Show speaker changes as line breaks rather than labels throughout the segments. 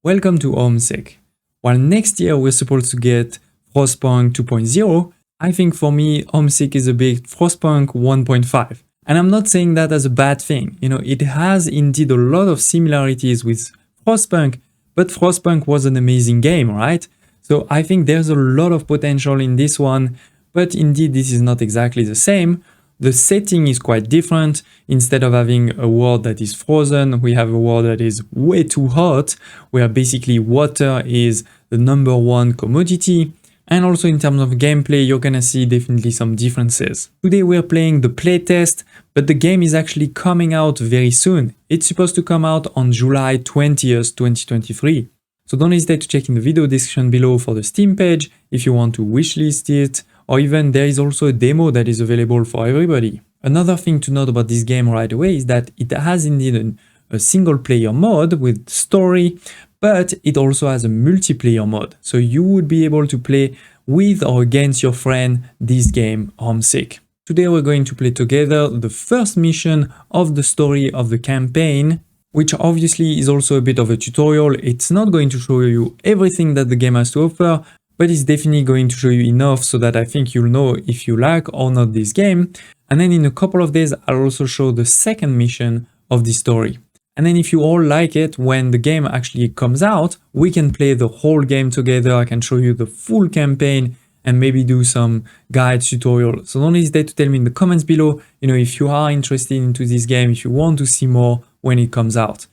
Welcome to Homeseek. While next year we're supposed to get FROSTPUNK 2.0, I think for me Homeseek is a bit FROSTPUNK 1.5. And I'm not saying that as a bad thing. It has indeed a lot of similarities with FROSTPUNK, but FROSTPUNK was an amazing game, right? So I think there's a lot of potential in this one, but indeed this is not exactly the same. The setting is quite different. Instead of having a world that is frozen, we have a world that is way too hot, where basically water is the #1 commodity. And also in terms of gameplay, you're gonna see definitely some differences. Today we're playing the playtest, but the game is actually coming out very soon. It's supposed to come out on July 20th, 2023. So don't hesitate to check in the video description below for the Steam page if you want to wishlist it, or even there is also a demo that is available for everybody. Another thing to note about this game right away is that it has indeed a single player mode with story, but it also has a multiplayer mode. So you would be able to play with or against your friend this game, Homeseek. Today we're going to play together the first mission of the story of the campaign, which obviously is also a bit of a tutorial. It's not going to show you everything that the game has to offer, but it's definitely going to show you enough so that I think you'll know if you like or not this game. And then in a couple of days, I'll also show the second mission of the story. And then if you all like it, when the game actually comes out, we can play the whole game together. I can show you the full campaign and maybe do some guide tutorial. So don't hesitate to tell me in the comments below, if you are interested into this game, if you want to see more when it comes out.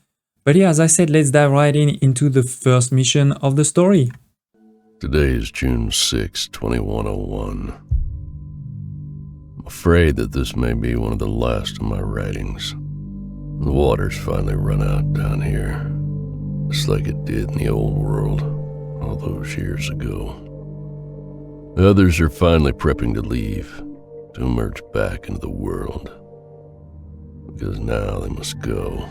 But yeah, as I said, let's dive right into the first mission of the story.
Today is June 6, 2101. I'm afraid that this may be one of the last of my writings. The water's finally run out down here, just like it did in the old world all those years ago. The others are finally prepping to leave, to emerge back into the world, because now they must go,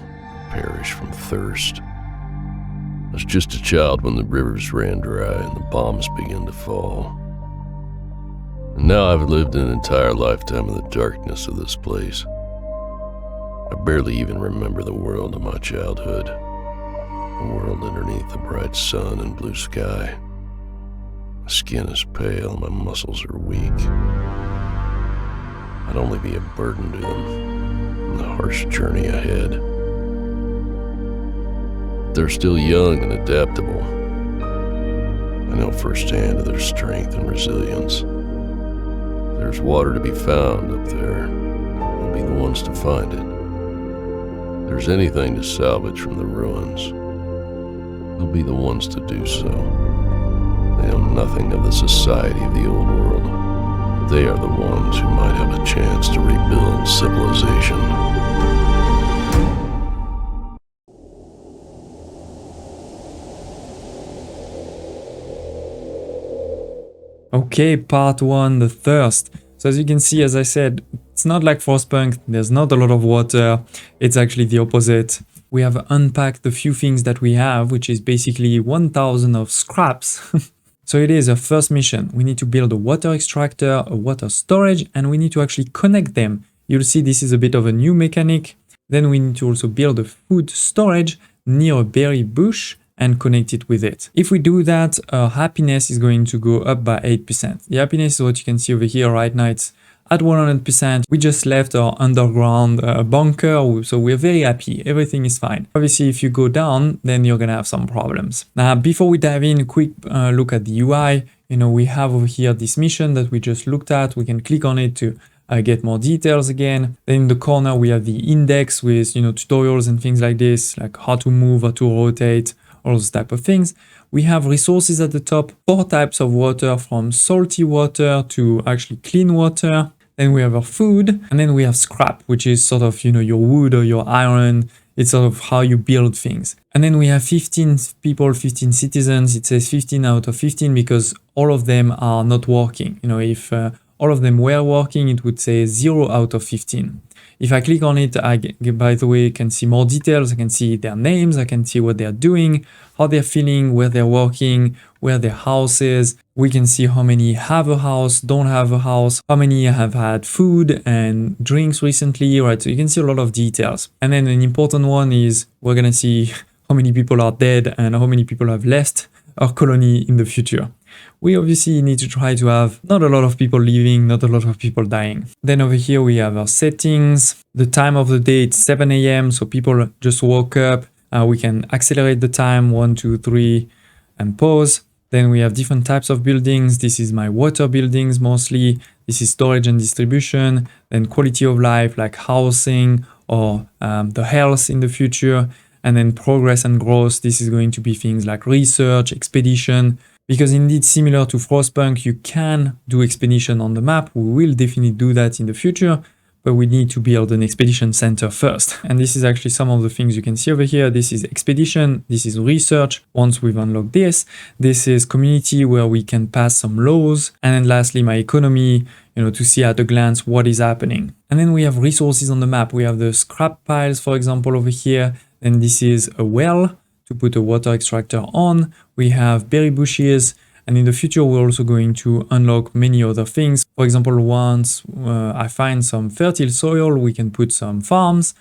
perish from thirst. I was just a child when the rivers ran dry and the bombs began to fall. And now I've lived an entire lifetime in the darkness of this place. I barely even remember the world of my childhood, a world underneath the bright sun and blue sky. My skin is pale and my muscles are weak. I'd only be a burden to them in the harsh journey ahead. They're still young and adaptable. I know firsthand of their strength and resilience. If there's water to be found up there, they'll be the ones to find it. If there's anything to salvage from the ruins, they'll be the ones to do so. They know nothing of the society of the old world. They are the ones who might have a chance to rebuild civilization.
Okay, part 1, the thirst. So as you can see, as I said, it's not like FROSTPUNK, there's not a lot of water, it's actually the opposite. We have unpacked the few things that we have, which is basically 1000 of scraps. So it is a first mission. We need to build a water extractor, a water storage, and we need to actually connect them. You'll see this is a bit of a new mechanic. Then we need to also build a food storage near a berry bush and connect it with it. If we do that, our happiness is going to go up by 8%. The happiness is what you can see over here right now. It's at 100%. We just left our underground bunker, so we're very happy. Everything is fine. Obviously, if you go down, then you're gonna have some problems. Now, before we dive in, a quick look at the UI. We have over here this mission that we just looked at. We can click on it to get more details again. Then in the corner, we have the index with tutorials and things like this, like how to move, how to rotate, all those type of things. We have resources at the top, 4 types of water, from salty water to actually clean water. Then we have our food, and then we have scrap, which is sort of, your wood or your iron. It's sort of how you build things. And then we have 15 people, 15 citizens. It says 15 out of 15 because all of them are not working. If all of them were working, it would say 0 out of 15. If I click on it, I, by the way, can see more details. I can see their names. I can see what they're doing, how they're feeling, where they're working, where their house is. We can see how many have a house, don't have a house, how many have had food and drinks recently, right? So you can see a lot of details. And then an important one is we're going to see how many people are dead and how many people have left our colony in the future. We obviously need to try to have not a lot of people leaving, not a lot of people dying. Then over here we have our settings. The time of the day, it's 7 a.m. So people just woke up. We can accelerate the time, 1, 2, 3, and pause. Then we have different types of buildings. This is my water buildings mostly. This is storage and distribution. Then quality of life like housing or the health in the future. And then progress and growth. This is going to be things like research, expedition. Because indeed, similar to Frostpunk, you can do expedition on the map. We will definitely do that in the future, but we need to build an expedition center first. And this is actually some of the things you can see over here. This is expedition, this is research. Once we've unlocked this is community where we can pass some laws. And then lastly, my economy, to see at a glance what is happening. And then we have resources on the map. We have the scrap piles, for example, over here. And this is a well to put a water extractor on. We have berry bushes, and in the future we're also going to unlock many other things. For example, once I find some fertile soil, we can put some farms.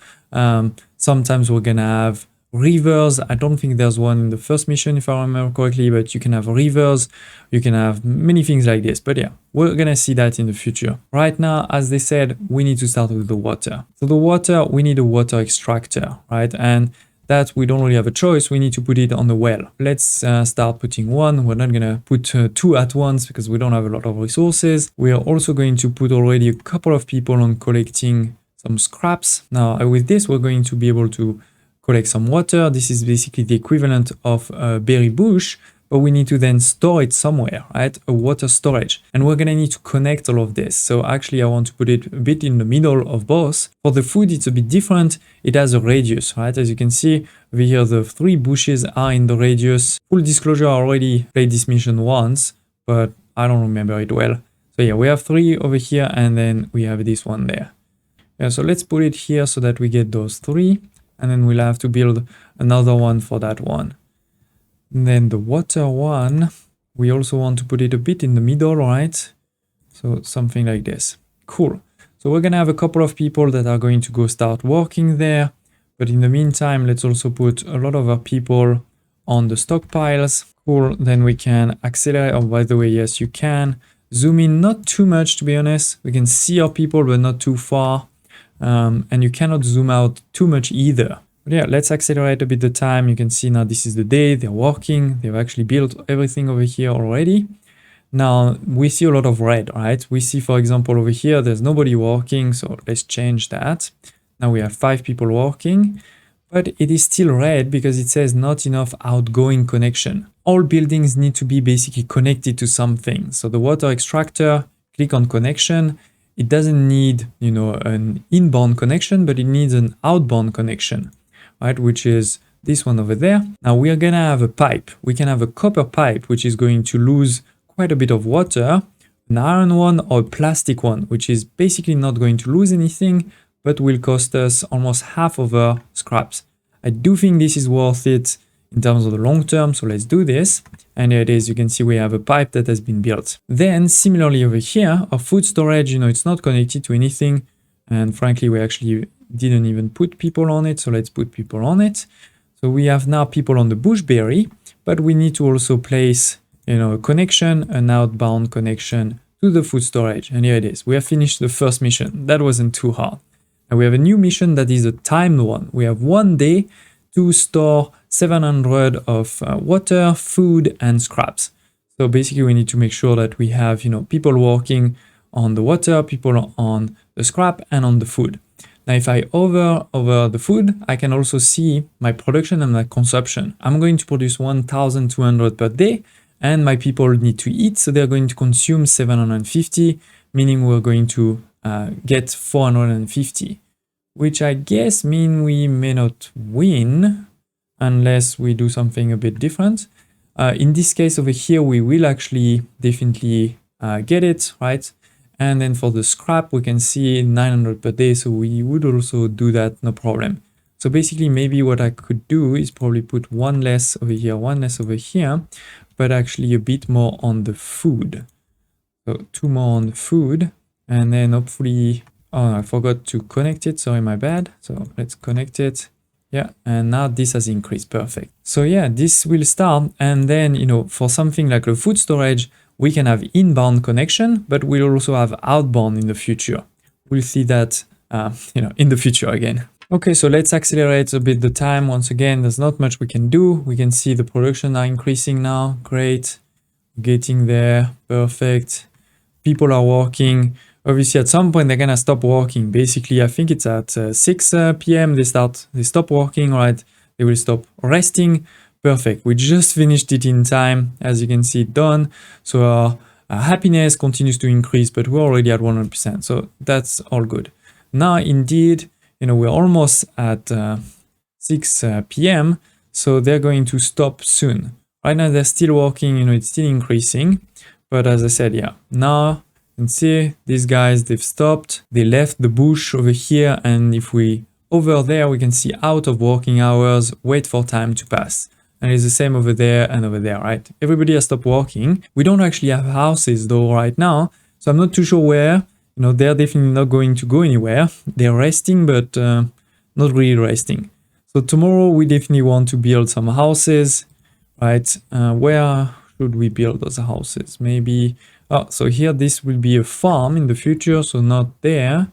Sometimes we're gonna have rivers. I don't think there's one in the first mission if I remember correctly, but you can have rivers, you can have many things like this. But yeah, we're gonna see that in the future. Right now, as they said, we need to start with the water. So the water, we need a water extractor, right? And that we don't really have a choice, we need to put it on the well. Let's start putting one. We're not gonna put two at once because we don't have a lot of resources. We are also going to put already a couple of people on collecting some scraps. Now with this, we're going to be able to collect some water. This is basically the equivalent of a berry bush, but we need to then store it somewhere, right? A water storage. And we're gonna need to connect all of this. So actually I want to put it a bit in the middle of both. For the food, it's a bit different. It has a radius, right? As you can see over here, the 3 bushes are in the radius. Full disclosure, I already played this mission once, but I don't remember it well. So yeah, we have 3 over here and then we have this one there. Yeah, so let's put it here so that we get those 3. And then we'll have to build another one for that one. And then the water one, we also want to put it a bit in the middle, right? So something like this. Cool. So we're gonna have a couple of people that are going to go start working there. But in the meantime, let's also put a lot of our people on the stockpiles. Cool. Then we can accelerate. Oh, by the way, yes, you can zoom in, not too much, to be honest. We can see our people, but not too far. And you cannot zoom out too much either. But yeah, let's accelerate a bit the time. You can see now this is the day, they're working. They've actually built everything over here already. Now we see a lot of red, right? We see, for example, over here, there's nobody working. So let's change that. Now we have 5 people working, but it is still red because it says not enough outgoing connection. All buildings need to be basically connected to something. So the water extractor, click on connection. It doesn't need, an inbound connection, but it needs an outbound connection, right? Which is this one over there. Now we are gonna have a pipe. We can have a copper pipe, which is going to lose quite a bit of water, an iron one or a plastic one, which is basically not going to lose anything, but will cost us almost half of our scraps. I do think this is worth it in terms of the long term, so let's do this. And there it is, you can see we have a pipe that has been built. Then similarly over here, our food storage, it's not connected to anything. And frankly, we actually didn't even put people on it, so let's put people on it. So we have now people on the bushberry, but we need to also place, a connection, an outbound connection to the food storage. And here it is, we have finished the first mission. That wasn't too hard. And we have a new mission that is a timed one. We have 1 day to store 700 of water, food, and scraps. So basically we need to make sure that we have, people working on the water, people on the scrap, and on the food. Now, if I hover over the food, I can also see my production and my consumption. I'm going to produce 1,200 per day, and my people need to eat, so they're going to consume 750, meaning we're going to get 450, which I guess mean we may not win unless we do something a bit different. In this case over here, we will actually definitely get it, right? And then for the scrap, we can see 900 per day, so we would also do that, no problem. So basically, maybe what I could do is probably put 1 less over here, 1 less over here, but actually a bit more on the food. So 2 more on the food, and then hopefully, oh, I forgot to connect it, sorry, my bad. So let's connect it. Yeah, and now this has increased. Perfect. So yeah, this will start, and then, you know, for something like a food storage, we can have inbound connection, but we'll also have outbound in the future. We'll see that, you know, in the future again. Okay, so let's accelerate a bit the time. Once again, there's not much we can do. We can see the production are increasing now. Great. Getting there. Perfect. People are working. Obviously, at some point, they're gonna stop working. Basically, I think it's at 6 p.m. They stop working, right? They will stop resting. Perfect. We just finished it in time. As you can see, done. So our happiness continues to increase, but we're already at 100%. So that's all good. Now, indeed, you know, we're almost at 6 p.m. So they're going to stop soon. Right now, they're still working. You know, it's still increasing. But as I said, yeah, now you can see these guys, they've stopped. They left the bush over here. And if we over there, we can see out of working hours, wait for time to pass. And it's the same over there and over there, right? Everybody has stopped working. We don't actually have houses though right now. So I'm not too sure where. You know, they're definitely not going to go anywhere. They're resting, but not really resting. So tomorrow we definitely want to build some houses, right? Where should we build those houses? Maybe, oh, so here this will be a farm in the future, so not there.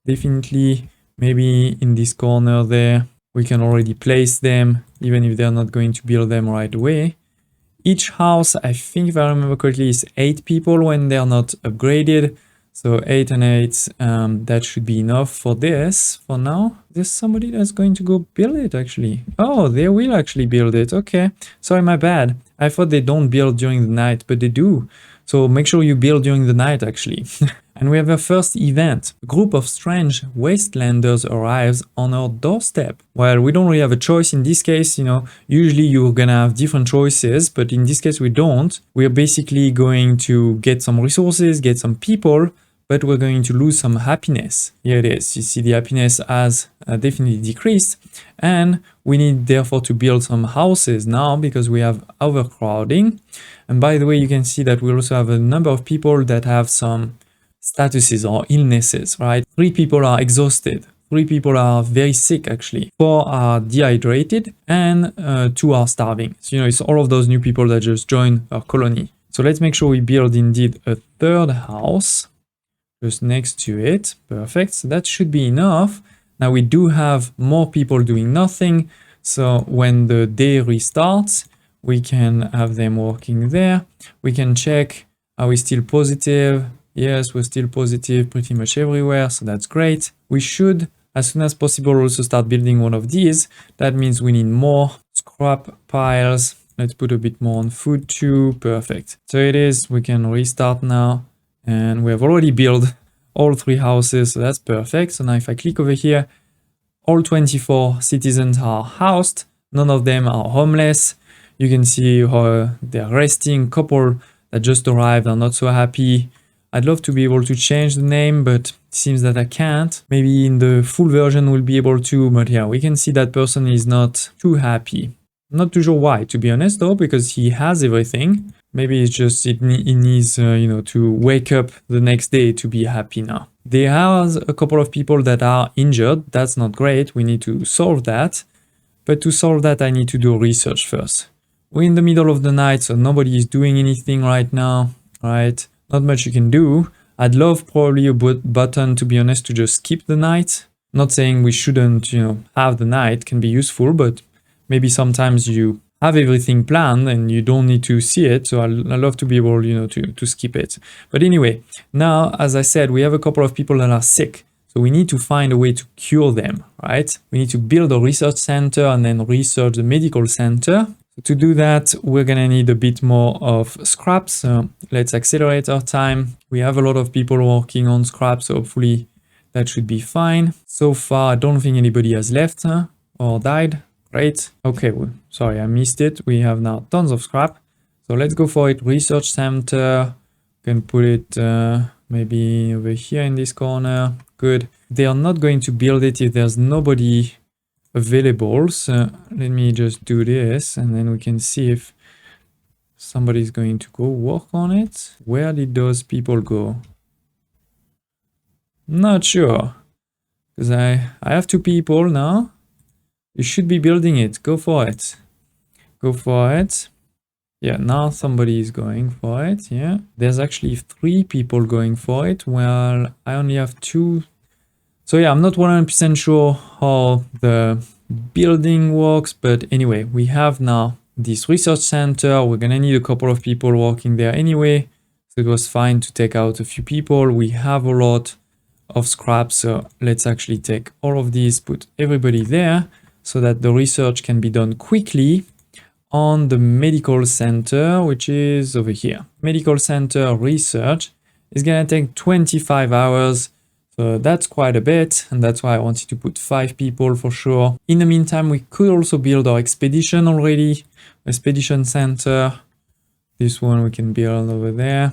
Definitely, maybe in this corner there, we can already place them, even if they're not going to build them right away. Each house, I think if I remember correctly, is 8 people when they're not upgraded. So 8 and 8, that should be enough for this for now. There's somebody that's going to go build it actually. Oh, they will actually build it. Okay, sorry, my bad. I thought they don't build during the night, but they do. So make sure you build during the night actually. And we have a first event. A group of strange wastelanders arrives on our doorstep. Well, we don't really have a choice in this case, you know, usually you're gonna have different choices, but in this case we don't. We're basically going to get some resources, get some people, but we're going to lose some happiness. Here it is. You see the happiness has definitely decreased, and we need therefore to build some houses now because we have overcrowding. And by the way, you can see that we also have a number of people that have some statuses or illnesses, right? 3 people are exhausted. 3 people are very sick actually. 4 are dehydrated, and 2 are starving. So, you know, it's all of those new people that just joined our colony. So let's make sure we build indeed a 3rd house just next to it. Perfect. So that should be enough. Now we do have more people doing nothing. So when the day restarts, we can have them working there. We can check, are we still positive? Yes, we're still positive pretty much everywhere. So that's great. We should, as soon as possible, also start building one of these. That means we need more scrap piles. Let's put a bit more on food too. Perfect. So it is, we can restart now. And we have already built all 3 houses, so that's perfect. So now if I click over here, all 24 citizens are housed. None of them are homeless. You can see how they're resting. Couple that just arrived are not so happy. I'd love to be able to change the name, but it seems that I can't. Maybe in the full version we'll be able to, but yeah, we can see that person is not too happy. I'm not too sure why, to be honest though, because he has everything. Maybe it's just he needs, you know, to wake up the next day to be happy now. There are a couple of people that are injured. That's not great. We need to solve that. But to solve that, I need to do research first. We're in the middle of the night, so nobody is doing anything right now, right? Not much you can do. I'd love probably a button, to be honest, to just skip the night. Not saying we shouldn't, you know, have the night, can be useful, but maybe sometimes you have everything planned and you don't need to see it. So I love to be able, you know, to skip it. But anyway, now, as I said, we have a couple of people that are sick. So we need to find a way to cure them, right? We need to build a research center and then research the medical center. To do that, we're gonna need a bit more of scraps. So let's accelerate our time. We have a lot of people working on scraps, so hopefully that should be fine. So far, I don't think anybody has left or died. Great. Okay, sorry, I missed it. We have now tons of scrap. So let's go for it. Research center. Can put it maybe over here in this corner. Good. They are not going to build it if there's nobody available. So let me just do this and then we can see if somebody's going to go work on it. Where did those people go? Not sure. Because I have 2 people now. You should be building it. Go for it. Go for it. Yeah, now somebody is going for it. Yeah, there's actually 3 people going for it. Well, I only have 2. So yeah, I'm not 100% sure how the building works, but anyway, we have now this research center. We're gonna need a couple of people working there anyway, so it was fine to take out a few people. We have a lot of scrap, so let's actually take all of these, put everybody there so that the research can be done quickly on the medical center, which is over here. Medical center research is gonna take 25 hours. So that's quite a bit, and that's why I wanted to put 5 people for sure. In the meantime, we could also build our expedition already. Expedition center. This one we can build over there.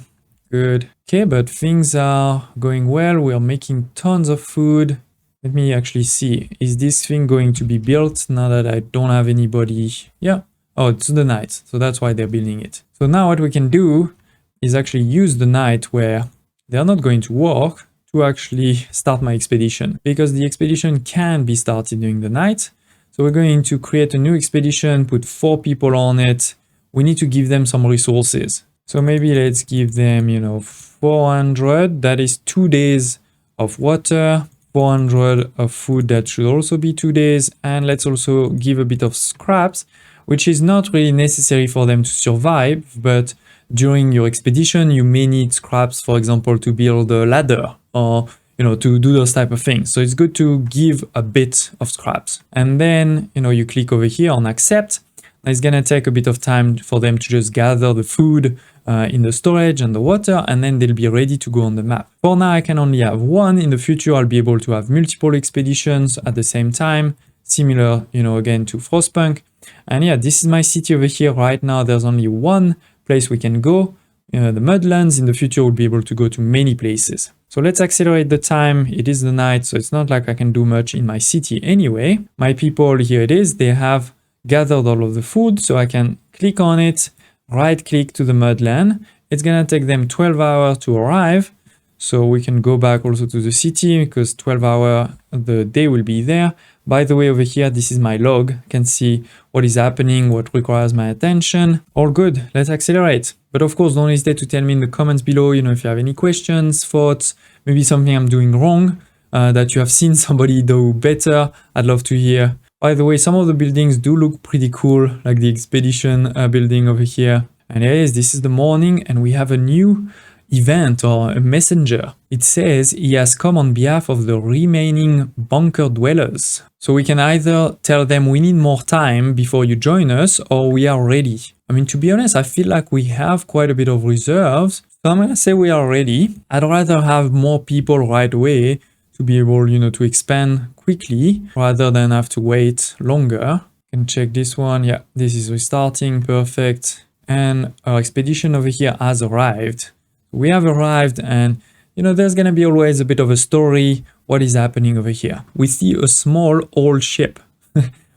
Good. Okay, but things are going well. We are making tons of food. Let me actually see. Is this thing going to be built now that I don't have anybody? Yeah. Oh, it's the night. So that's why they're building it. So now what we can do is actually use the night where they're not going to work to actually start my expedition, because the expedition can be started during the night. So we're going to create a new expedition, put 4 people on it. We need to give them some resources. So maybe let's give them, 400. That is 2 days of water, 400 of food. That should also be 2 days. And let's also give a bit of scraps, which is not really necessary for them to survive, but during your expedition, you may need scraps, for example, to build a ladder or, to do those type of things. So it's good to give a bit of scraps. And then, you click over here on accept. It's gonna take a bit of time for them to just gather the food in the storage and the water, and then they'll be ready to go on the map. For now, I can only have 1. In the future, I'll be able to have multiple expeditions at the same time, similar, again, to FROSTPUNK. And yeah, this is my city over here. Right now, there's only 1 place we can go. The Mudlands. In the future, we'll be able to go to many places. So let's accelerate the time. It is the night, so it's not like I can do much in my city anyway. My people, here it is. They have gathered all of the food, so I can click on it, right click to the Mudland. It's gonna take them 12 hours to arrive. So we can go back also to the city, because 12 hours, the day will be there. By the way, over here, this is my log. I can see what is happening, what requires my attention. All good, let's accelerate. But of course, don't hesitate to tell me in the comments below, if you have any questions, thoughts, maybe something I'm doing wrong, that you have seen somebody do better. I'd love to hear. By the way, some of the buildings do look pretty cool, like the expedition building over here. And anyways, this is the morning, and we have a new event or a messenger. It says he has come on behalf of the remaining bunker dwellers. So we can either tell them we need more time before you join us, or we are ready. I mean, to be honest, I feel like we have quite a bit of reserves. So I'm gonna say we are ready. I'd rather have more people right away to be able, to expand quickly rather than have to wait longer. You can check this one. Yeah, this is restarting. Perfect. And our expedition over here has arrived. We have arrived, and there's gonna be always a bit of a story. What is happening over here? We see a small old ship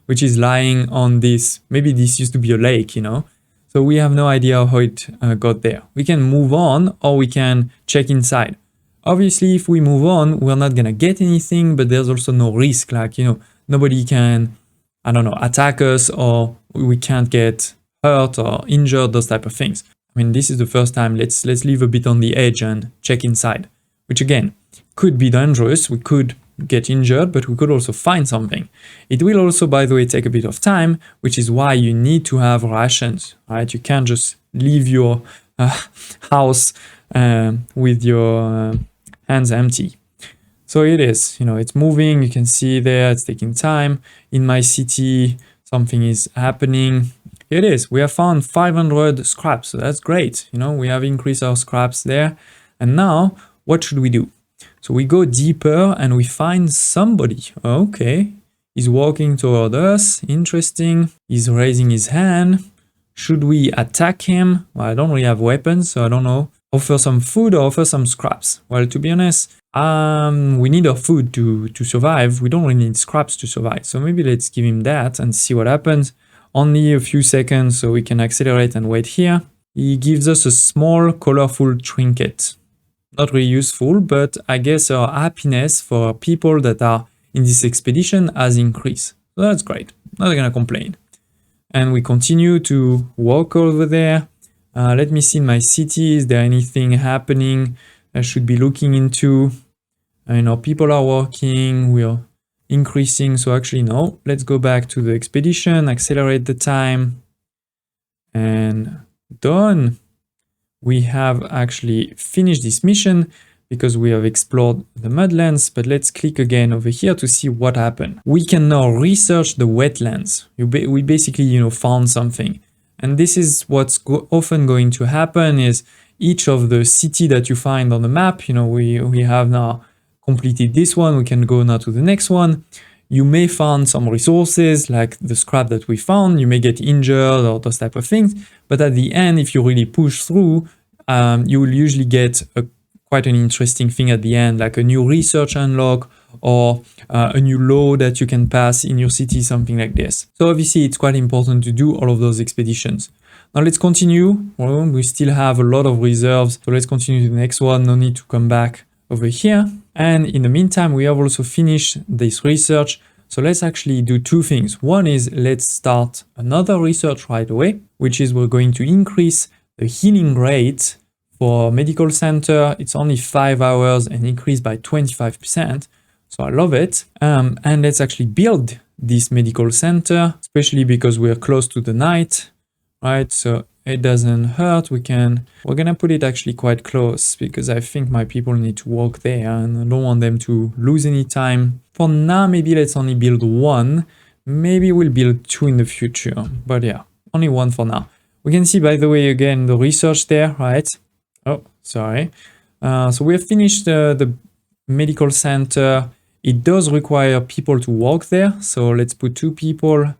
which is lying on this. Maybe this used to be a lake, so we have no idea how it got there. We can move on, or we can check inside. Obviously, if we move on, we're not gonna get anything, but there's also no risk. Like, nobody can, attack us, or we can't get hurt or injured, those type of things. I mean, this is the first time. Let's leave a bit on the edge and check inside, which again could be dangerous. We could get injured, but we could also find something. It will also, by the way, take a bit of time, which is why you need to have rations, right? You can't just leave your house with your hands empty. So it is, it's moving. You can see there, it's taking time. In my city, something is happening. Here it is. We have found 500 scraps, so that's great. We have increased our scraps there. And now, what should we do? So we go deeper and we find somebody. Okay, he's walking toward us. Interesting. He's raising his hand. Should we attack him? Well, I don't really have weapons, so I don't know. Offer some food or offer some scraps? Well, to be honest, we need our food to survive. We don't really need scraps to survive. So maybe let's give him that and see what happens. Only a few seconds, so we can accelerate and wait here. He gives us a small, colorful trinket. Not really useful, but I guess our happiness for people that are in this expedition has increased. So that's great. not gonna complain. And we continue to walk over there. Let me see in my city, is there anything happening I should be looking into? I know people are working, we're increasing, so actually no. Let's go back to the expedition, accelerate the time, and done. We have actually finished this mission because we have explored the mudlands, but let's click again over here to see what happened. We can now research the wetlands. We basically, found something. And this is what's often going to happen is each of the city that you find on the map, we have now completed this one, we can go now to the next one. You may find some resources like the scrap that we found, you may get injured or those type of things, but at the end, if you really push through, you will usually get quite an interesting thing at the end, like a new research unlock or a new law that you can pass in your city, something like this. So obviously it's quite important to do all of those expeditions. Now let's continue. Well, we still have a lot of reserves, so let's continue to the next one. No need to come back over here. And in the meantime, we have also finished this research. So let's actually do two things. One is let's start another research right away, which is we're going to increase the healing rate for medical center. It's only 5 hours and increased by 25%. So I love it. And let's actually build this medical center, especially because we're close to the night, right? So it doesn't hurt. We're gonna put it actually quite close because I think my people need to walk there and I don't want them to lose any time. For now, maybe let's only build one. Maybe we'll build 2 in the future, but yeah, only 1 for now. We can see, by the way, again, the research there, right? Oh, sorry. So we have finished the medical center. It does require people to walk there. So let's put 2 people.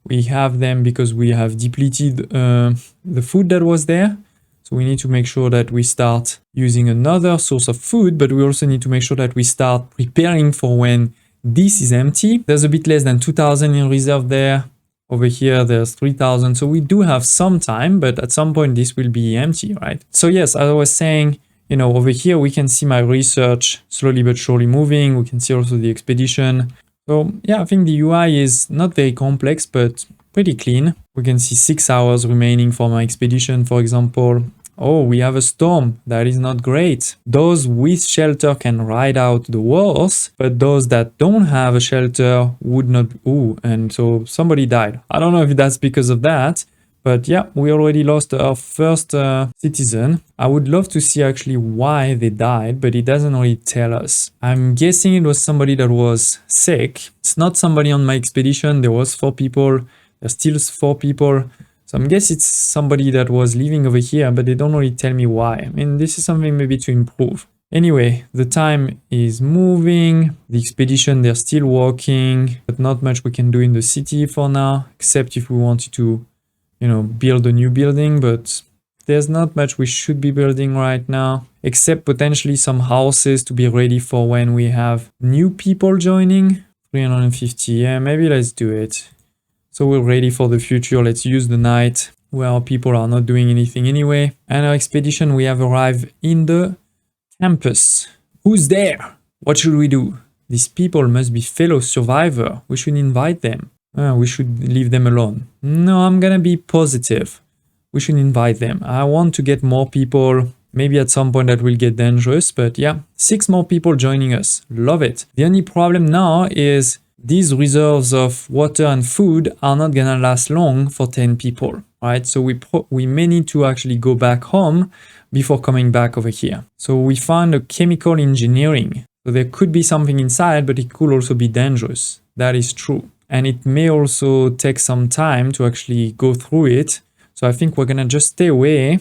We have them because we have depleted the food that was there. So we need to make sure that we start using another source of food, but we also need to make sure that we start preparing for when this is empty. There's a bit less than 2,000 in reserve there. Over here, there's 3,000. So we do have some time, but at some point this will be empty, right? So yes, as I was saying, over here, we can see my research slowly but surely moving. We can see also the expedition. So yeah, I think the UI is not very complex, but pretty clean. We can see 6 hours remaining for my expedition, for example. Oh, we have a storm. That is not great. Those with shelter can ride out the walls, but those that don't have a shelter would not. Ooh, and so somebody died. I don't know if that's because of that, but yeah, we already lost our first citizen. I would love to see actually why they died, but it doesn't really tell us. I'm guessing it was somebody that was sick. It's not somebody on my expedition. There was 4 people. There's still 4 people. So I'm guessing it's somebody that was living over here, but they don't really tell me why. I mean, this is something maybe to improve. Anyway, the time is moving. The expedition, they're still walking, but not much we can do in the city for now, except if we wanted to, build a new building, but there's not much we should be building right now, except potentially some houses to be ready for when we have new people joining. 350, yeah, maybe let's do it. So we're ready for the future. Let's use the night where our people are not doing anything anyway. And our expedition, we have arrived in the campus. Who's there? What should we do? These people must be fellow survivors. We should invite them. We should leave them alone. No, I'm gonna be positive. We should invite them. I want to get more people. Maybe at some point that will get dangerous, but yeah, 6 more people joining us. Love it. The only problem now is these reserves of water and food are not gonna last long for 10 people, right? So we may need to actually go back home before coming back over here. So we found a chemical engineering. So there could be something inside, but it could also be dangerous. That is true. And it may also take some time to actually go through it. So I think we're gonna just stay away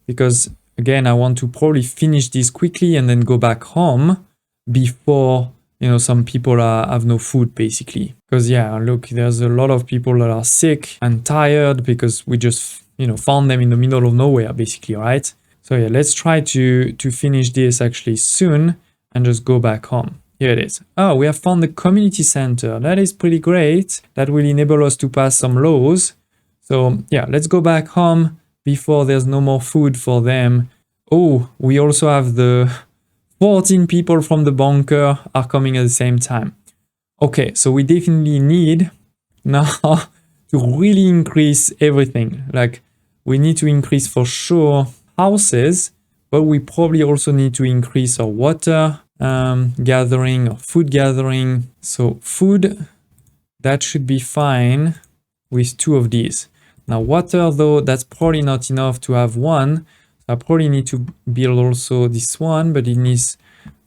because again, I want to probably finish this quickly and then go back home before some people have no food basically. Because yeah, look, there's a lot of people that are sick and tired because we just, found them in the middle of nowhere basically, right? So yeah, let's try to finish this actually soon and just go back home. Here it is. Oh, we have found the community center. That is pretty great. That will enable us to pass some laws. So yeah, let's go back home before there's no more food for them. Oh, we also have the 14 people from the bunker are coming at the same time. Okay, so we definitely need now to really increase everything. Like we need to increase for sure houses, but we probably also need to increase our water gathering or food gathering. So food, that should be fine with 2 of these. Now water though, that's probably not enough to have one. I probably need to build also this one, but it needs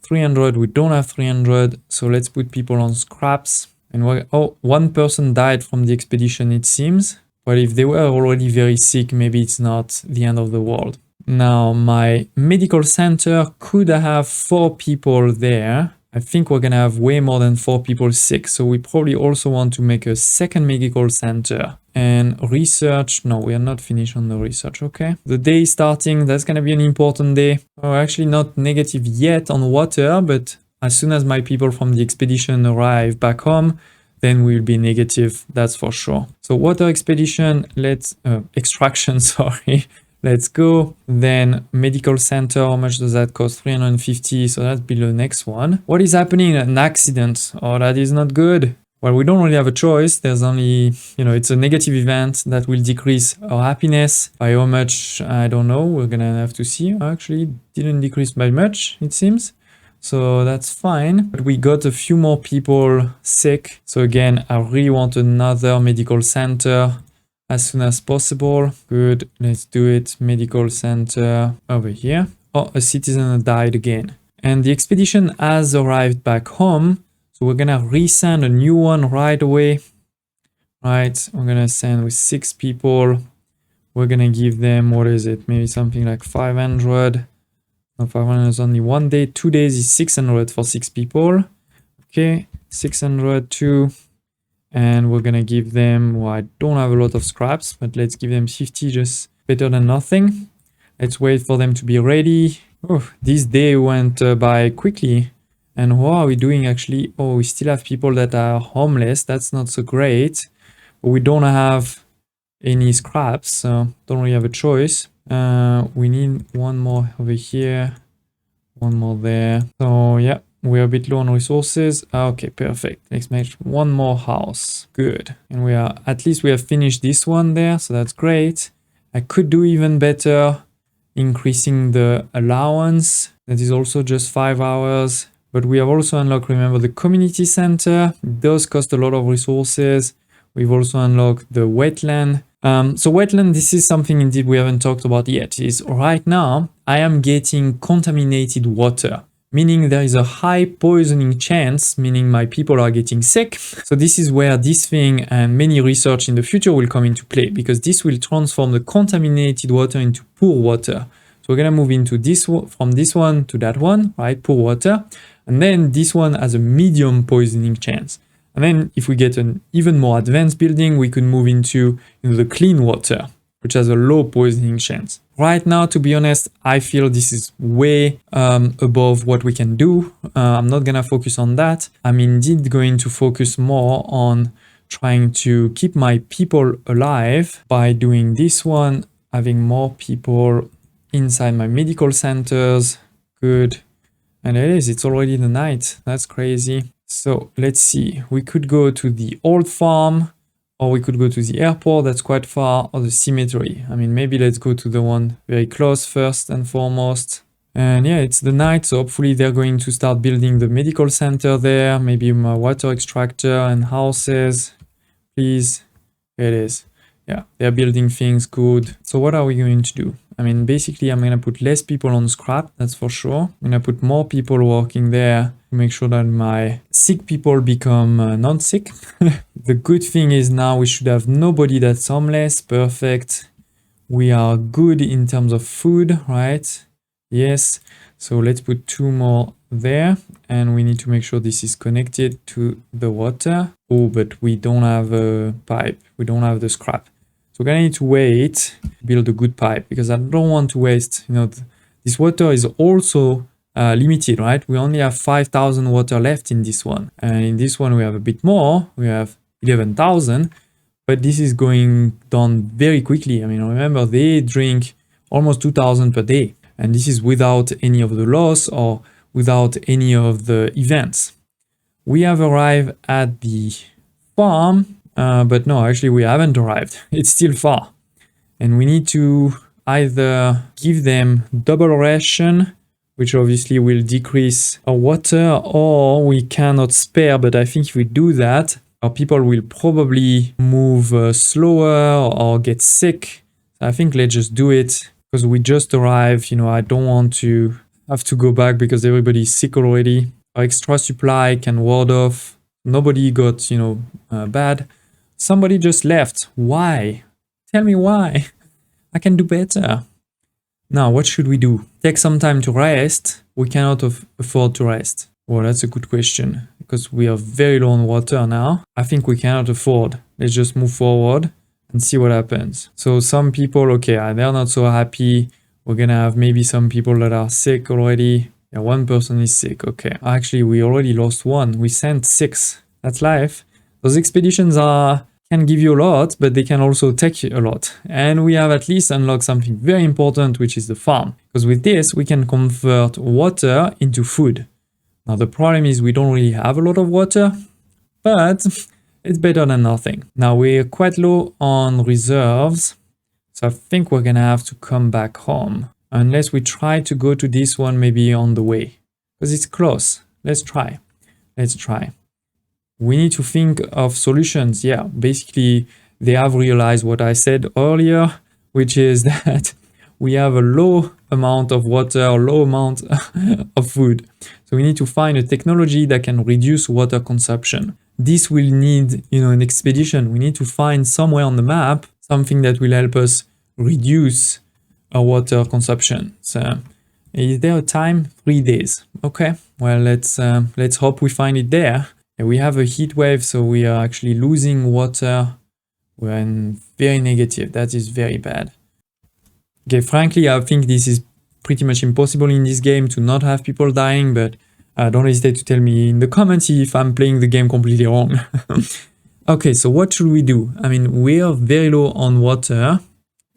300. We don't have 300, so let's put people on scraps. And oh, one person died from the expedition, it seems. But if they were already very sick, maybe it's not the end of the world. Now, my medical center could have 4 people there. I think we're gonna have way more than 4 people sick, so we probably also want to make a second medical center. And research, no, we are not finished on the research, okay. The day starting, that's gonna be an important day. We're actually not negative yet on water, but as soon as my people from the expedition arrive back home, then we'll be negative, that's for sure. So water expedition, extraction, sorry. Let's go. Then medical center, how much does that cost? 350, so that's below the next one. What is happening? An accident. Oh, that is not good. Well, we don't really have a choice. There's only, it's a negative event that will decrease our happiness. By how much, I don't know. We're gonna have to see. Actually, it didn't decrease by much, it seems. So that's fine. But we got a few more people sick. So again, I really want another medical center as soon as possible. Good, let's do it. Medical center over here. Oh, a citizen died again. And the expedition has arrived back home. So we're gonna resend a new one right away. Right, we're gonna send with 6 people. We're gonna give them, what is it? Maybe something like 500. No, 500 is only 1 day. 2 days is 600 for 6 people. Okay, 600 too. And we're gonna give them, well, I don't have a lot of scraps, but let's give them 50, just better than nothing. Let's wait for them to be ready. Oh, this day went by quickly. And what are we doing actually? Oh, we still have people that are homeless. That's not so great. But we don't have any scraps, so don't really have a choice. We need one more over here, one more there. So yeah. We're a bit low on resources. Okay, perfect. Let's make one more house. Good. And at least we have finished this one there, so that's great. I could do even better increasing the allowance. That is also just 5 hours. But we have also unlocked, remember, the community center. It does cost a lot of resources. We've also unlocked the wetland. So wetland, this is something indeed we haven't talked about yet. Is right now I am getting contaminated water. Meaning there is a high poisoning chance, meaning my people are getting sick. So this is where this thing and many research in the future will come into play, because this will transform the contaminated water into poor water. So we're gonna move into this from this one to that one, right? Poor water. And then this one has a medium poisoning chance. And then if we get an even more advanced building, we could move into the clean water, which has a low poisoning chance. Right now, to be honest, I feel this is way above what we can do. I'm not gonna focus on that. I'm indeed going to focus more on trying to keep my people alive by doing this one, having more people inside my medical centers. Good. And it is, it's already the night. That's crazy. So let's see, we could go to the old farm, or we could go to the airport, that's quite far, or the cemetery. I mean, maybe let's go to the one very close first and foremost. And yeah, it's the night, so hopefully they're going to start building the medical center there, maybe my water extractor and houses. Please, here it is. Yeah, they're building things, good. So what are we going to do? I mean, basically, I'm gonna put less people on scrap, that's for sure. I'm gonna put more people working there to make sure that my sick people become non-sick. The good thing is now we should have nobody that's homeless, perfect. We are good in terms of food, right? Yes, so let's put 2 more there, and we need to make sure this is connected to the water. Oh, but we don't have a pipe, we don't have the scrap. So we're gonna need to wait, build a good pipe, because I don't want to waste, this water is also limited, right? We only have 5,000 water left in this one. And in this one, we have a bit more, we have 11,000, but this is going down very quickly. I mean, remember, they drink almost 2,000 per day. And this is without any of the loss or without any of the events. We have arrived at the farm. But no, actually we haven't arrived. It's still far. And we need to either give them double ration, which obviously will decrease our water, or we cannot spare. But I think if we do that, our people will probably move slower or get sick. I think let's just do it because we just arrived. You know, I don't want to have to go back because everybody's sick already. Our extra supply can ward off. Nobody got, you know, bad. Somebody just left. Why? Tell me why. I can do better. Now, what should we do? Take some time to rest? We cannot afford to rest. Well, that's a good question because we are very low on water now. I think we cannot afford. Let's just move forward and see what happens. So some people, okay, they're not so happy. We're gonna have maybe some people that are sick already. Yeah, one person is sick. Okay, actually, we already lost one. We sent 6. That's life. Those expeditions can give you a lot, but they can also take you a lot. And we have at least unlocked something very important, which is the farm. Because with this, we can convert water into food. Now, the problem is we don't really have a lot of water, but it's better than nothing. Now, we're quite low on reserves, so I think we're gonna have to come back home. Unless we try to go to this one maybe on the way. Because it's close. Let's try. Let's try. We need to think of solutions. Yeah, basically, they have realized what I said earlier, which is that we have a low amount of water, a low amount of food. So we need to find a technology that can reduce water consumption. This will need, you know, an expedition. We need to find somewhere on the map something that will help us reduce our water consumption. So, is there a time? 3 days. Okay. Well, let's hope we find it there. And we have a heat wave, so we are actually losing water. We're in very negative. That is very bad. Okay, frankly, I think this is pretty much impossible in this game to not have people dying, but don't hesitate to tell me in the comments if I'm playing the game completely wrong. Okay, so what should we do? I mean, we are very low on water.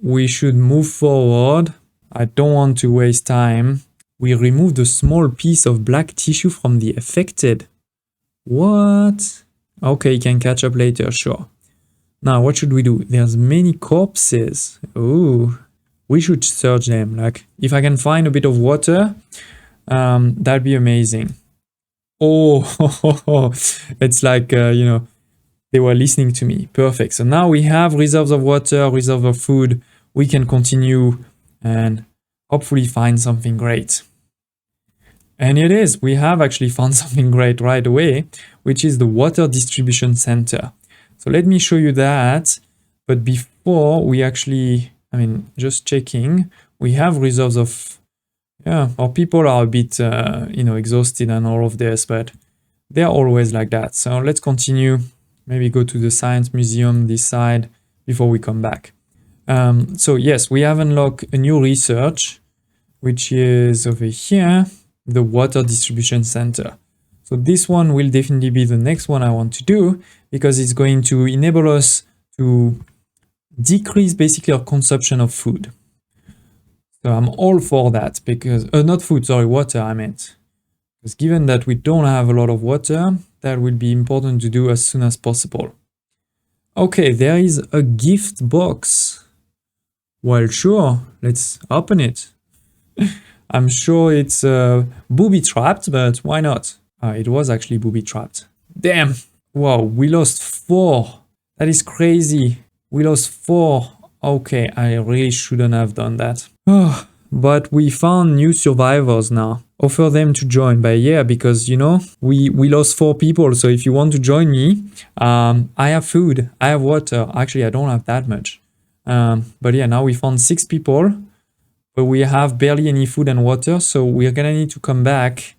We should move forward. I don't want to waste time. We removed a small piece of black tissue from the affected. What? Okay, you can catch up later, sure. Now, what should we do? There's many corpses. Oh, we should search them. Like, if I can find a bit of water, that'd be amazing. Oh, it's like, you know, they were listening to me. Perfect. So now we have reserves of water, reserve of food. We can continue and hopefully find something great. And it is, we have actually found something great right away, which is the water distribution center. So let me show you that. But before we actually, I mean, just checking, we have reserves of, yeah, our people are a bit, you know, exhausted and all of this, but they're always like that. So let's continue, maybe go to the science museum this side before we come back. So yes, we have unlocked a new research, which is over here. The water distribution center. So this one will definitely be the next one I want to do because it's going to enable us to decrease basically our consumption of food. So I'm all for that because, not food, sorry, water I meant. Because given that we don't have a lot of water, that will be important to do as soon as possible. Okay, there is a gift box. Well, sure, let's open it. I'm sure it's booby-trapped, but why not? It was actually booby-trapped. Damn! Wow, we lost 4. That is crazy. We lost 4. Okay, I really shouldn't have done that. But we found new survivors now. Offer them to join. But yeah, because, you know, we lost 4 people. So if you want to join me, I have food. I have water. Actually, I don't have that much. But yeah, now we found 6 people. But we have barely any food and water, so we're gonna need to come back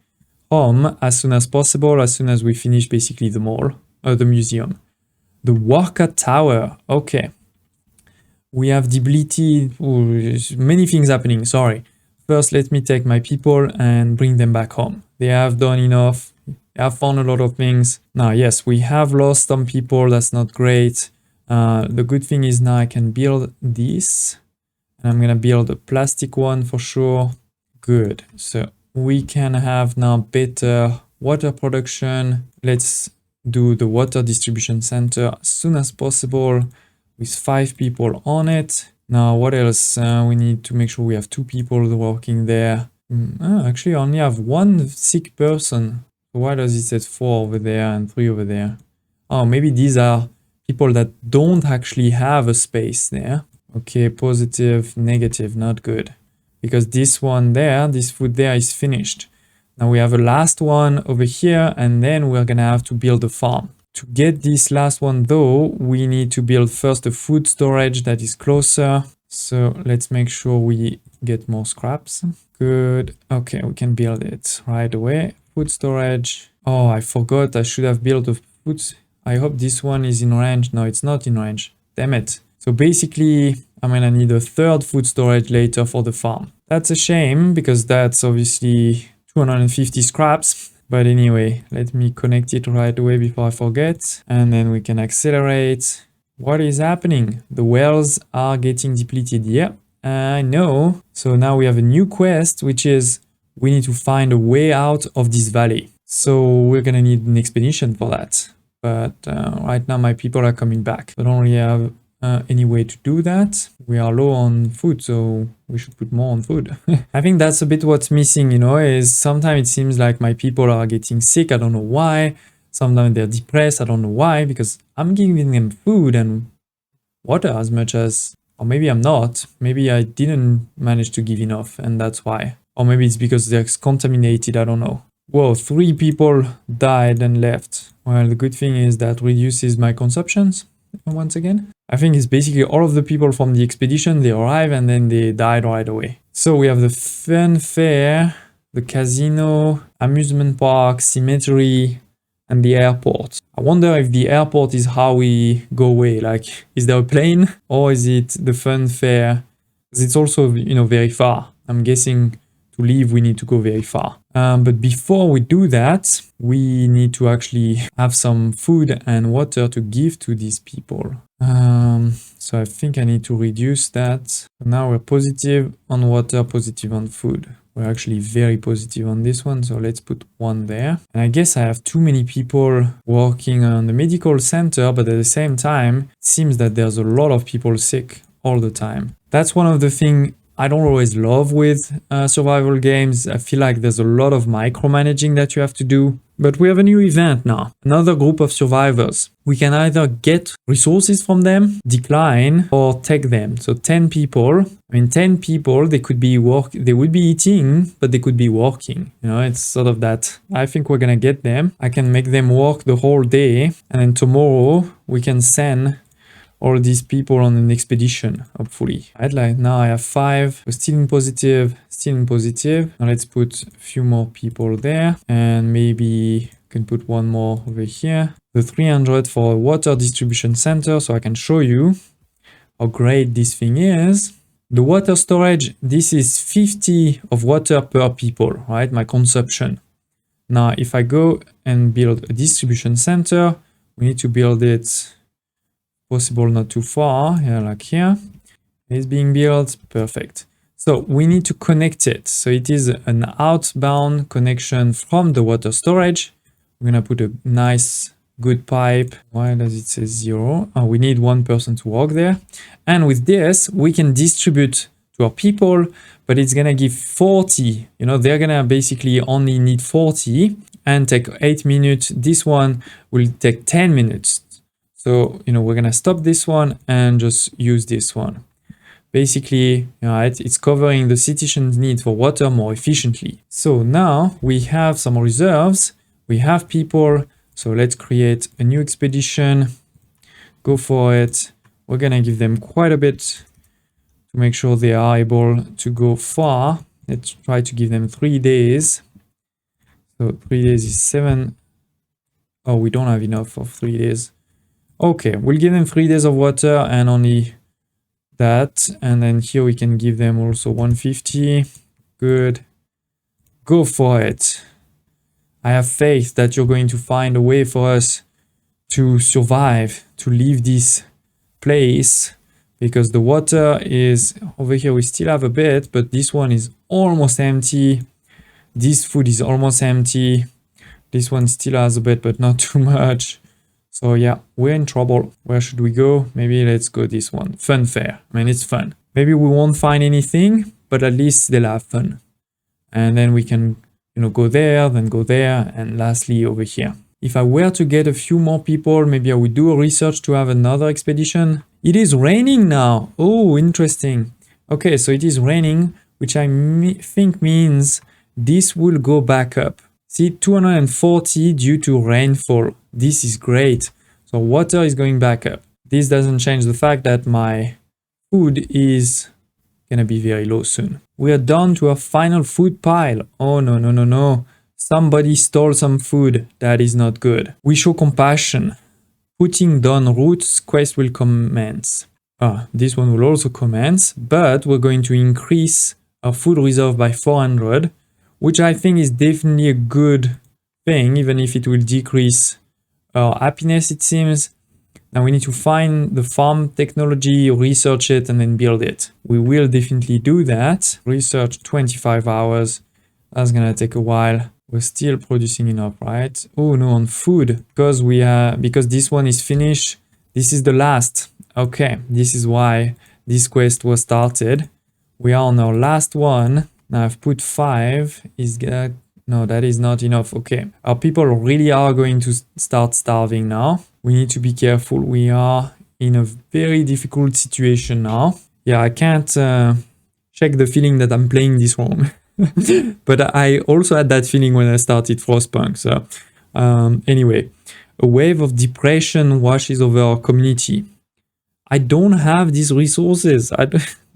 home as soon as possible, as soon as we finish basically the mall, the museum. The Worker Tower, okay. We have depleted, many things happening, sorry. First, let me take my people and bring them back home. They have done enough, they have found a lot of things. Now, yes, we have lost some people, that's not great. The good thing is now I can build this. I'm gonna build a plastic one for sure. Good. So we can have now better water production. Let's do the water distribution center as soon as possible with 5 people on it. Now, what else? We need to make sure we have 2 people working there. Actually, I only have 1 sick person. Why does it say 4 over there and 3 over there? Oh, maybe these are people that don't actually have a space there. Okay, positive, negative, not good. Because this one there, this food there is finished. Now we have a last one over here, and then we're gonna have to build a farm. To get this last one though, we need to build first a food storage that is closer. So let's make sure we get more scraps. Good. Okay, we can build it right away. Food storage. Oh, I forgot. I should have built a food. I hope this one is in range. No, it's not in range. Damn it. So basically, I'm gonna need a 3rd food storage later for the farm. That's a shame because that's obviously 250 scraps. But anyway, let me connect it right away before I forget. And then we can accelerate. What is happening? The wells are getting depleted. Yeah, I know. So now we have a new quest, which is we need to find a way out of this valley. So we're gonna need an expedition for that. But right now my people are coming back. I don't really have any way to do that. We are low on food, so we should put more on food. I think that's a bit what's missing, you know, is sometimes it seems like my people are getting sick. I don't know why. Sometimes they're depressed. I don't know why, because I'm giving them food and water as much as, or maybe I'm not. Maybe I didn't manage to give enough and that's why. Or maybe it's because they're contaminated. I don't know. Whoa, 3 people died and left. Well, the good thing is that reduces my consumptions once again. I think it's basically all of the people from the expedition, they arrive and then they died right away. So we have the fun fair, the casino, amusement park, cemetery, and the airport. I wonder if the airport is how we go away. Like, is there a plane or is it the fun fair? Because it's also, you know, very far. I'm guessing to leave, we need to go very far. But before we do that, we need to actually have some food and water to give to these people. So I think I need to reduce that. Now we're positive on water, positive on food. We're actually very positive on this one, so let's put 1 there. And I guess I have too many people working on the medical center, but at the same time, it seems that there's a lot of people sick all the time. That's one of the things I don't always love with survival games. I feel like there's a lot of micromanaging that you have to do. But we have a new event now, another group of survivors. We can either get resources from them, decline, or take them. So 10 people. I mean, 10 people, they could be they would be eating, but they could be working. You know, it's sort of that. I think we're gonna get them. I can make them work the whole day, and then tomorrow we can send all these people on an expedition, hopefully. Right, like now I have 5. We're still in positive, still in positive. Now let's put a few more people there, and maybe can put 1 more over here. The 300 for a water distribution center, so I can show you how great this thing is. The water storage, this is 50 of water per people, right? My consumption. Now, if I go and build a distribution center, we need to build it possible not too far, yeah, like here. It's being built, perfect. So we need to connect it. So it is an outbound connection from the water storage. We're gonna put a nice, good pipe. Why does it say 0? Oh, we need 1 person to work there. And with this, we can distribute to our people, but it's gonna give 40. You know, they're gonna basically only need 40 and take 8 minutes. This one will take 10 minutes. So, you know, we're gonna stop this one and just use this one. Basically, right, it's covering the citizens' need for water more efficiently. So now we have some reserves, we have people. So let's create a new expedition, go for it. We're gonna give them quite a bit to make sure they are able to go far. Let's try to give them 3 days. So 3 days is 7. Oh, we don't have enough for 3 days. Okay, we'll give them 3 days of water and only that. And then here we can give them also 150. Good. Go for it. I have faith that you're going to find a way for us to survive, to leave this place, because the water is over here. We still have a bit, but this one is almost empty. This food is almost empty. This one still has a bit, but not too much. So yeah, we're in trouble. Where should we go? Maybe let's go this one. Fun fair. I mean, it's fun. Maybe we won't find anything, but at least they'll have fun. And then we can, go there, then go there, and lastly over here. If I were to get a few more people, maybe I would do a research to have another expedition. It is raining now. Oh, interesting. Okay, so it is raining, which I think means this will go back up. See, 240 due to rainfall. This is great. So water is going back up. This doesn't change the fact that my food is gonna be very low soon. We are down to our final food pile. Oh, no, no, no, no. Somebody stole some food. That is not good. We show compassion. Putting down roots, quest will commence. This one will also commence, but we're going to increase our food reserve by 400, which I think is definitely a good thing, even if it will decrease our happiness, it seems. Now we need to find the farm technology, research it, and then build it. We will definitely do that. Research 25 hours. That's gonna take a while. We're still producing enough, right? Oh no, on food, because this one is finished. This is the last. Okay, this is why this quest was started. We are on our last one. Now I've put 5. No, that is not enough. Okay, our people really are going to start starving now. We need to be careful. We are in a very difficult situation now. Yeah, I can't check the feeling that I'm playing this wrong. But I also had that feeling when I started FROSTPUNK. So anyway, a wave of depression washes over our community. I don't have these resources.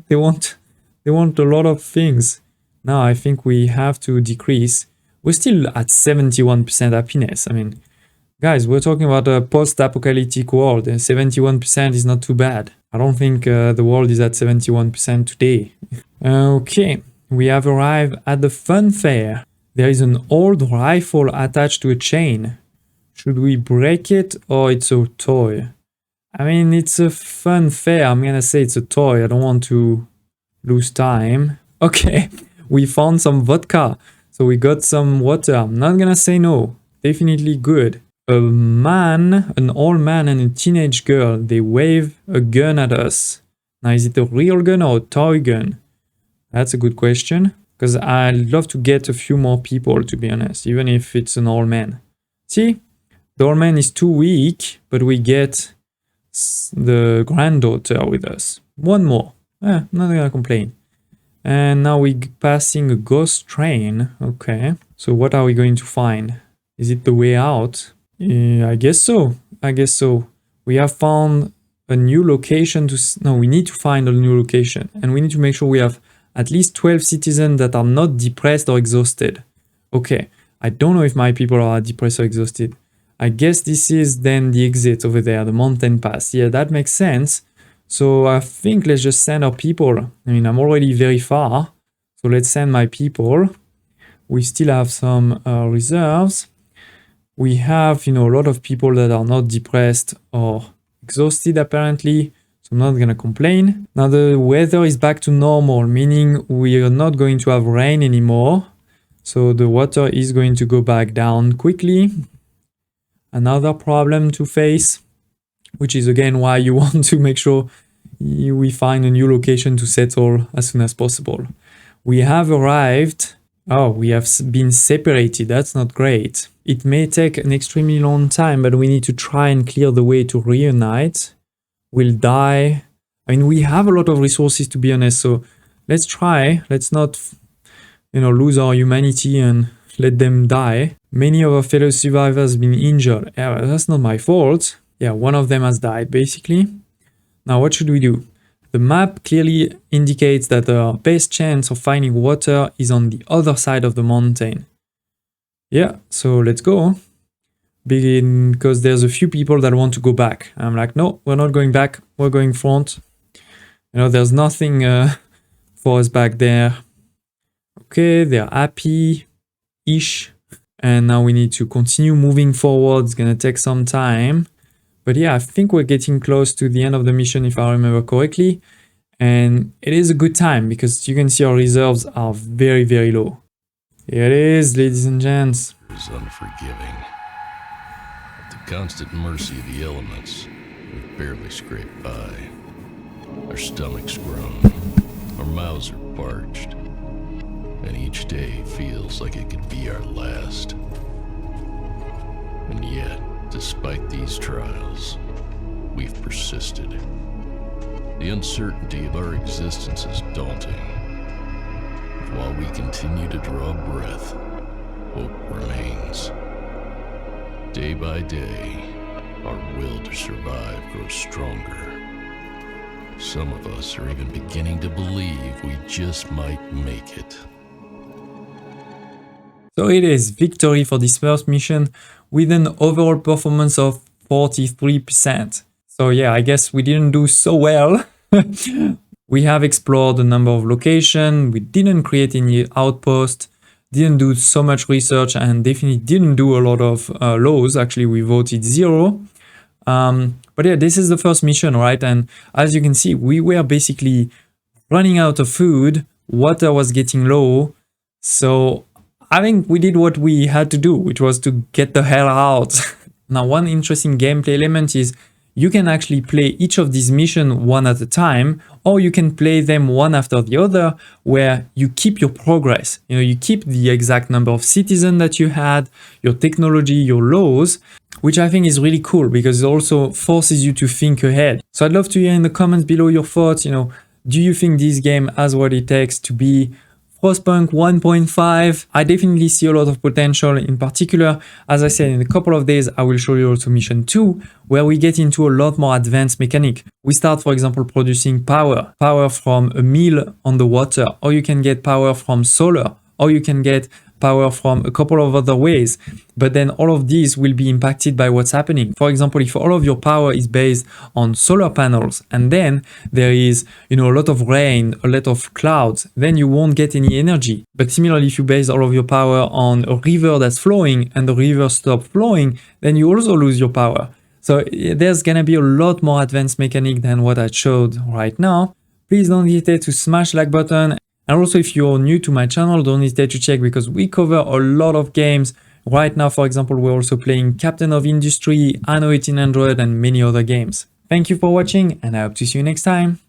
They want a lot of things. Now I think we have to decrease. We're still at 71% happiness. I mean, guys, we're talking about a post-apocalyptic world, and 71% is not too bad. I don't think the world is at 71% today. Okay. We have arrived at the fun fair. There is an old rifle attached to a chain. Should we break it or it's a toy? I mean, it's a fun fair. I'm gonna say it's a toy. I don't want to lose time. Okay, we found some vodka. So we got some water. I'm not gonna say no. Definitely good. An old man and a teenage girl. They wave a gun at us. Now, is it a real gun or a toy gun? That's a good question, because I'd love to get a few more people, to be honest, even if it's an old man. See, the old man is too weak, but we get the granddaughter with us. One more. I'm not gonna complain. And now we're passing a ghost train. Okay, so what are we going to find? Is it the way out? I guess so. I guess so. We have found a new location to... No, we need to find a new location. And we need to make sure we have at least 12 citizens that are not depressed or exhausted. Okay, I don't know if my people are depressed or exhausted. I guess this is then the exit over there, the mountain pass. Yeah, that makes sense. So I think let's just send our people. I mean, I'm already very far. So let's send my people. We still have some reserves. We have, a lot of people that are not depressed or exhausted apparently. So I'm not gonna complain. Now the weather is back to normal, meaning we are not going to have rain anymore. So the water is going to go back down quickly. Another problem to face, which is again why you want to make sure we find a new location to settle as soon as possible. We have arrived. Oh, we have been separated. That's not great. It may take an extremely long time, but we need to try and clear the way to reunite. We'll die. I mean, we have a lot of resources, to be honest, so let's try. Let's not, lose our humanity and let them die. Many of our fellow survivors have been injured. Yeah, that's not my fault. Yeah, one of them has died, basically. Now, what should we do? The map clearly indicates that the best chance of finding water is on the other side of the mountain. Yeah, so let's go. Because there's a few people that want to go back. I'm like, no, we're not going back. We're going front. There's nothing for us back there. Okay, they're happy-ish. And now we need to continue moving forward. It's gonna take some time. But yeah, I think we're getting close to the end of the mission, if I remember correctly. And it is a good time because you can see our reserves are very, very low. Here it is, ladies and gents.
Is unforgiving. At the constant mercy of the elements, we've barely scraped by. Our stomachs groan, our mouths are parched, and each day feels like it could be our last. And yet, despite these trials, we've persisted. The uncertainty of our existence is daunting. While we continue to draw breath, hope remains. Day by day, our will to survive grows stronger. Some of us are even beginning to believe we just might make it.
So it is victory for this first mission with an overall performance of 43%. So yeah, I guess we didn't do so well. We have explored a number of locations, we didn't create any outpost, didn't do so much research, and definitely didn't do a lot of laws. Actually, we voted 0. But yeah, this is the first mission, right? And as you can see, we were basically running out of food, water was getting low, so I think we did what we had to do, which was to get the hell out. Now, one interesting gameplay element is you can actually play each of these missions one at a time, or you can play them one after the other, where you keep your progress. You know, you keep the exact number of citizens that you had, your technology, your laws, which I think is really cool because it also forces you to think ahead. So I'd love to hear in the comments below your thoughts. You know, do you think this game has what it takes to be FROSTPUNK 1.5? I definitely see a lot of potential. In particular, as I said, in a couple of days, I will show you also mission 2, where we get into a lot more advanced mechanic. We start, for example, producing power from a mill on the water, or you can get power from solar, or you can get power from a couple of other ways. But then all of these will be impacted by what's happening. For example, if all of your power is based on solar panels and then there is, you know, a lot of rain, a lot of clouds, then you won't get any energy. But similarly, if you base all of your power on a river that's flowing and the river stops flowing, then you also lose your power. So there's gonna be a lot more advanced mechanic than what I showed right now. Please don't hesitate to smash the like button. And also, if you're new to my channel, don't hesitate to check because we cover a lot of games. Right now, for example, we're also playing Captain of Industry, Anno 1800, and many other games. Thank you for watching, and I hope to see you next time.